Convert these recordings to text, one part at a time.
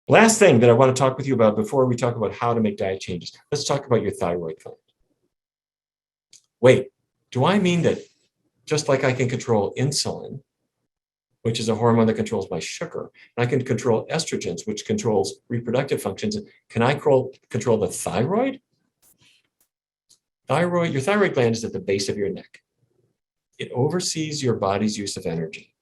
Last thing that I want to talk with you about before we talk about how to make diet changes, let's talk about your thyroid gland. Wait, do I mean that just like I can control insulin, which is a hormone that controls my sugar, and I can control estrogens, which controls reproductive functions, can I control the thyroid? Your thyroid gland is at the base of your neck. It oversees your body's use of energy.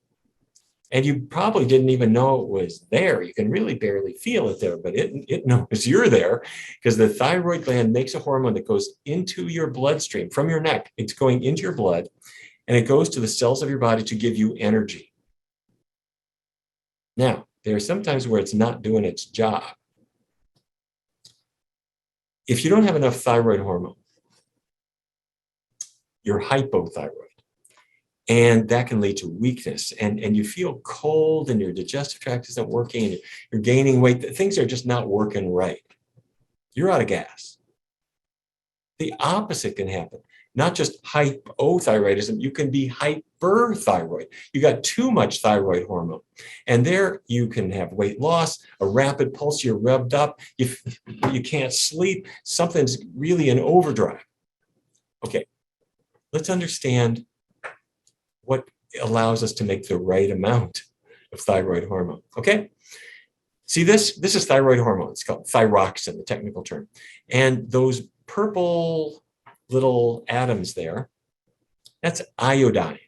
And you probably didn't even know it was there. You can really barely feel it there, but it knows you're there because the thyroid gland makes a hormone that goes into your bloodstream from your neck. It's going into your blood, and it goes to the cells of your body to give you energy. Now, there are some times where it's not doing its job. If you don't have enough thyroid hormone, you're hypothyroid. And that can lead to weakness, and you feel cold, and your digestive tract isn't working, and you're gaining weight. Things are just not working right. You're out of gas. The opposite can happen. Not just hypothyroidism, you can be hyperthyroid. You got too much thyroid hormone. And there you can have weight loss, a rapid pulse, you're revved up, you can't sleep, something's really in overdrive. Okay, let's understand what allows us to make the right amount of thyroid hormone, okay? See, this is thyroid hormone. It's called thyroxine, the technical term. And those purple little atoms there, that's iodine.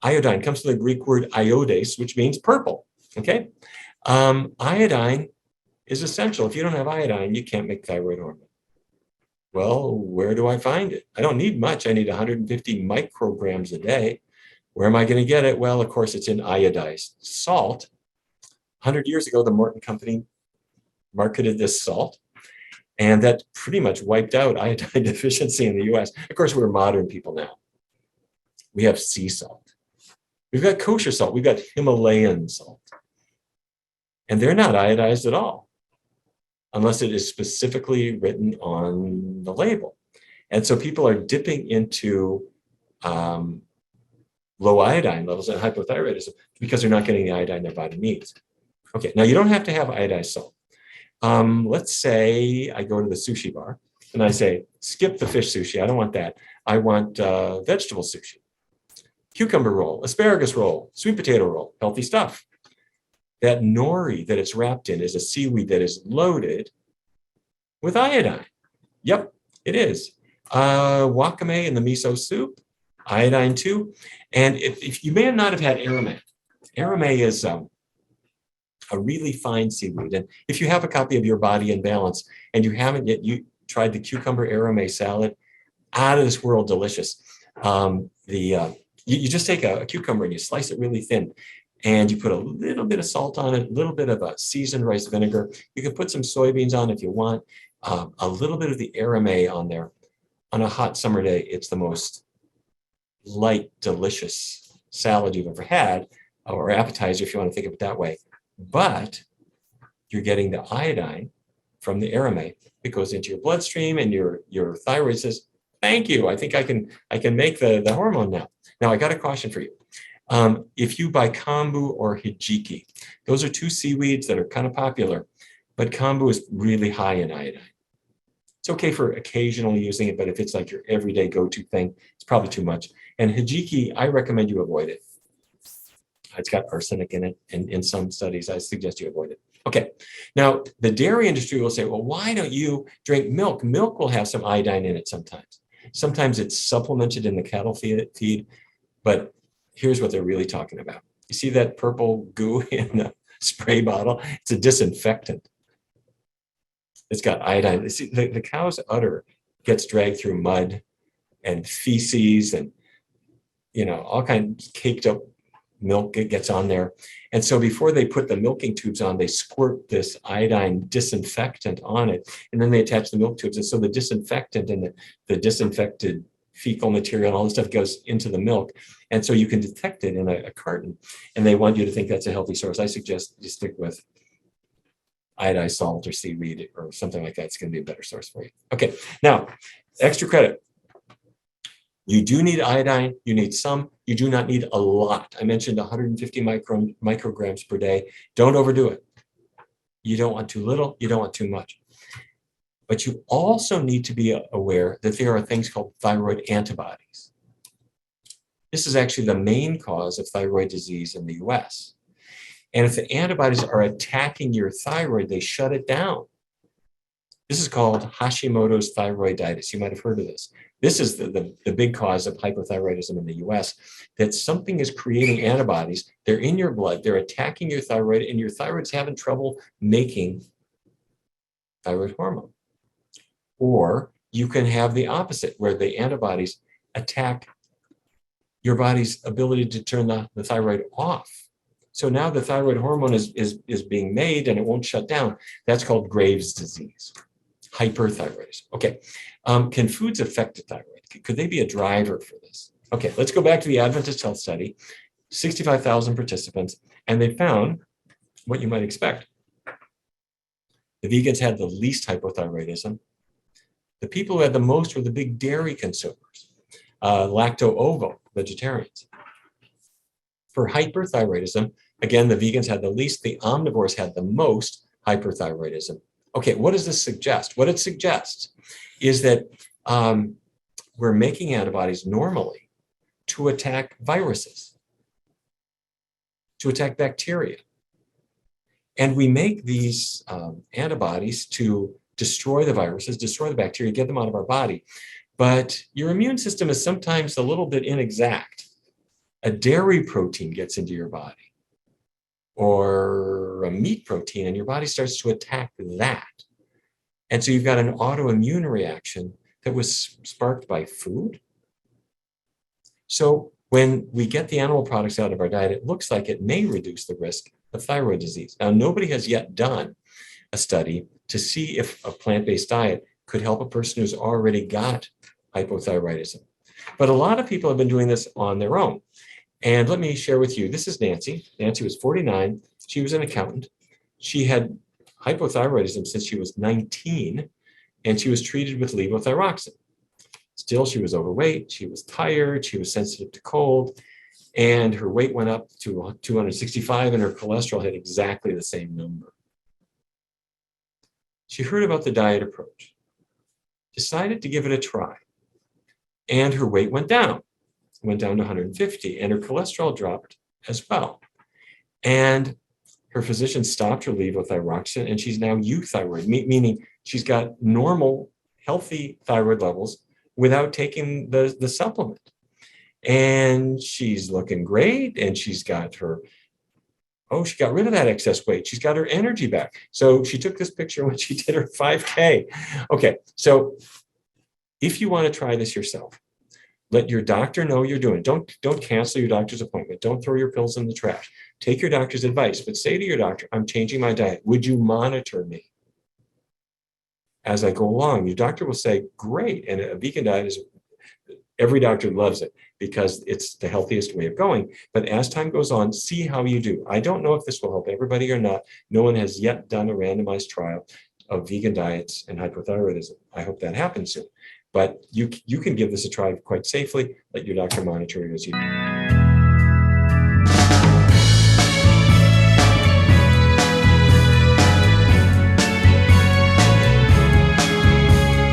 Iodine comes from the Greek word iodase, which means purple, okay? Iodine is essential. If you don't have iodine, you can't make thyroid hormone. Well, where do I find it? I don't need much. I need 150 micrograms a day. Where am I going to get it? Well, of course, it's in iodized salt. 100 years ago, the Morton Company marketed this salt, and that pretty much wiped out iodine deficiency in the US. Of course, we're modern people now. We have sea salt. We've got kosher salt. We've got Himalayan salt. And they're not iodized at all, unless it is specifically written on the label. And so people are dipping into low iodine levels and hypothyroidism because they're not getting the iodine their body needs. Okay, now you don't have to have iodized salt. Let's say I go to the sushi bar and I say, skip the fish sushi. I don't want that. I want vegetable sushi, cucumber roll, asparagus roll, sweet potato roll, healthy stuff. That nori that it's wrapped in is a seaweed that is loaded with iodine. Yep, it is. Wakame in the miso soup, iodine too. And if you may not have had arame. Arame is a really fine seaweed. And if you have a copy of Your Body in Balance and you haven't yet tried the cucumber arame salad, out of this world delicious. You just take a cucumber and you slice it really thin. And you put a little bit of salt on it, a little bit of a seasoned rice vinegar. You can put some soybeans on if you want, a little bit of the arame on there. On a hot summer day, it's the most light, delicious salad you've ever had, or appetizer if you want to think of it that way. But you're getting the iodine from the arame. It goes into your bloodstream, and your thyroid says, thank you, I think I can make the hormone now. Now, I got a caution for you. If you buy kombu or hijiki, those are two seaweeds that are kind of popular, but kombu is really high in iodine. It's okay for occasionally using it, but if it's like your everyday go-to thing, it's probably too much. And hijiki, I recommend you avoid it. It's got arsenic in it, and in some studies, I suggest you avoid it. Okay, now the dairy industry will say, well, why don't you drink milk? Milk will have some iodine in it sometimes. Sometimes it's supplemented in the cattle feed, but here's what they're really talking about. You see that purple goo in the spray bottle? It's a disinfectant. It's got iodine. See, the cow's udder gets dragged through mud and feces and, all kinds of caked up milk gets on there. And so before they put the milking tubes on, they squirt this iodine disinfectant on it, and then they attach the milk tubes. And so the disinfectant and the disinfected fecal material and all this stuff goes into the milk. And so you can detect it in a carton, and they want you to think that's a healthy source. I suggest you stick with iodized salt or seaweed or something like that. It's going to be a better source for you. Okay, now, extra credit. You do need iodine. You need some. You do not need a lot. I mentioned 150 micrograms per day. Don't overdo it. You don't want too little. You don't want too much. But you also need to be aware that there are things called thyroid antibodies. This is actually the main cause of thyroid disease in the US. And if the antibodies are attacking your thyroid, they shut it down. This is called Hashimoto's thyroiditis. You might have heard of this. This is the big cause of hypothyroidism in the US, that something is creating antibodies. They're in your blood, they're attacking your thyroid, and your thyroid's having trouble making thyroid hormone. Or you can have the opposite, where the antibodies attack your body's ability to turn the thyroid off. So now the thyroid hormone is being made and it won't shut down. That's called Graves' disease, hyperthyroidism. Okay, can foods affect the thyroid? Could they be a driver for this? Okay, let's go back to the Adventist Health Study, 65,000 participants, and they found what you might expect. The vegans had the least hypothyroidism. The people who had the most were the big dairy consumers, lacto-ovo vegetarians. For hyperthyroidism, again, the vegans had the least, the omnivores had the most hyperthyroidism. Okay, what does this suggest? What it suggests is that we're making antibodies normally to attack viruses, to attack bacteria. And we make these antibodies to destroy the viruses, destroy the bacteria, get them out of our body. But your immune system is sometimes a little bit inexact. A dairy protein gets into your body, or a meat protein, and your body starts to attack that. And so you've got an autoimmune reaction that was sparked by food. So when we get the animal products out of our diet, it looks like it may reduce the risk of thyroid disease. Now, nobody has yet done a study to see if a plant-based diet could help a person who's already got hypothyroidism. But a lot of people have been doing this on their own. And let me share with you, this is Nancy. Nancy was 49. She was an accountant. She had hypothyroidism since she was 19, and she was treated with levothyroxine. Still, she was overweight, she was tired, she was sensitive to cold, and her weight went up to 265, and her cholesterol had exactly the same number. She heard about the diet approach, decided to give it a try, and her weight went down to 150, and her cholesterol dropped as well. And her physician stopped her levothyroxine, and she's now euthyroid, meaning she's got normal, healthy thyroid levels without taking the supplement. And she's looking great, and she's got her, she got rid of that excess weight. She's got her energy back. So she took this picture when she did her 5K. Okay, so if you want to try this yourself, let your doctor know you're doing it. Don't cancel your doctor's appointment. Don't throw your pills in the trash. Take your doctor's advice, but say to your doctor, I'm changing my diet. Would you monitor me as I go along? Your doctor will say, great. And a vegan diet is, every doctor loves it because it's the healthiest way of going. But as time goes on, see how you do. I don't know if this will help everybody or not. No one has yet done a randomized trial of vegan diets and hypothyroidism. I hope that happens soon. But you can give this a try quite safely. Let your doctor monitor you as you do.